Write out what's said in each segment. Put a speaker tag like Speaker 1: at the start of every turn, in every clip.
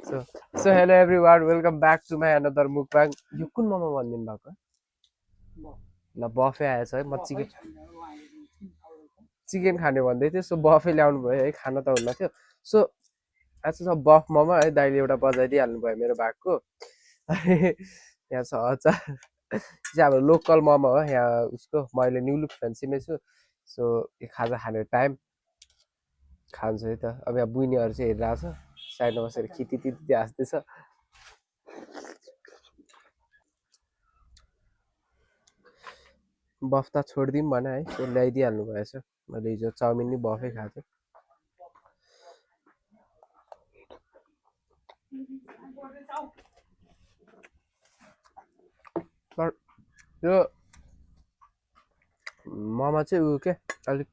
Speaker 1: So, so hello everyone, welcome back to my another mukbang. यो कुन मोमो भनिदिनु भएको ल बफे आएछ है म चिकन खाने भन्दै थिएँ सो बफे ल्याउनु भयो है खाना त हुन्न थियो सो आज छ बफ मोमो है दाइले एउटा बजाइदिइहाल्नु भयो मेरो भागको यहाँ छ अचार चाहिँ हाम्रो लोकल मोमो हो यहाँ उसको म अहिले न्यु लुक फेन्सीमै छु सो यो खाजा खाने टाइम खान्छ है त अब यहाँ बुइनीहरू चाहिँ हेरिरहेको छ साइडमा बसेर खितिति हाँस्दैछ बफ त छोडिदिउँ भने है सो ल्याइदिइहाल्नु भएछ मैले हिजो चाउमिन नि बफै खाएको थिएँ यो मोमो चाहिँ उयो के अलिक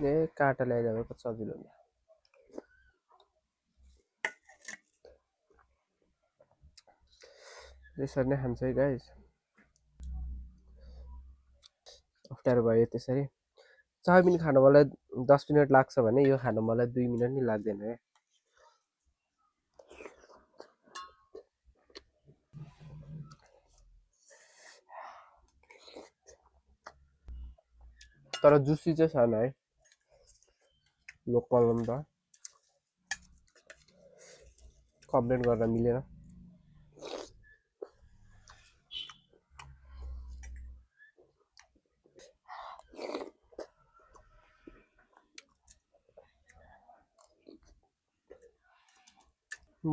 Speaker 1: ए काँटा ल्याइदियो भने कति सजिलो हुन्छ यसरी नै खान्छ है गाइस अप्ठ्यारो भयो त्यसरी चाउमिन खान मलाई 10 मिनट लाग्छ भने यो खान मलाई 2 मिनट नि लाग्दैन है तर जुसी चाहिँ छैन है लोकल हो नि त कम्प्लेन गर्न मिलेन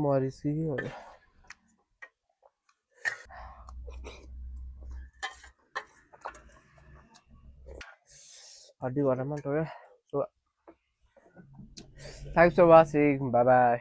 Speaker 1: मरिसी हो हड्डी भरमा टोयो so thanks for watching bye by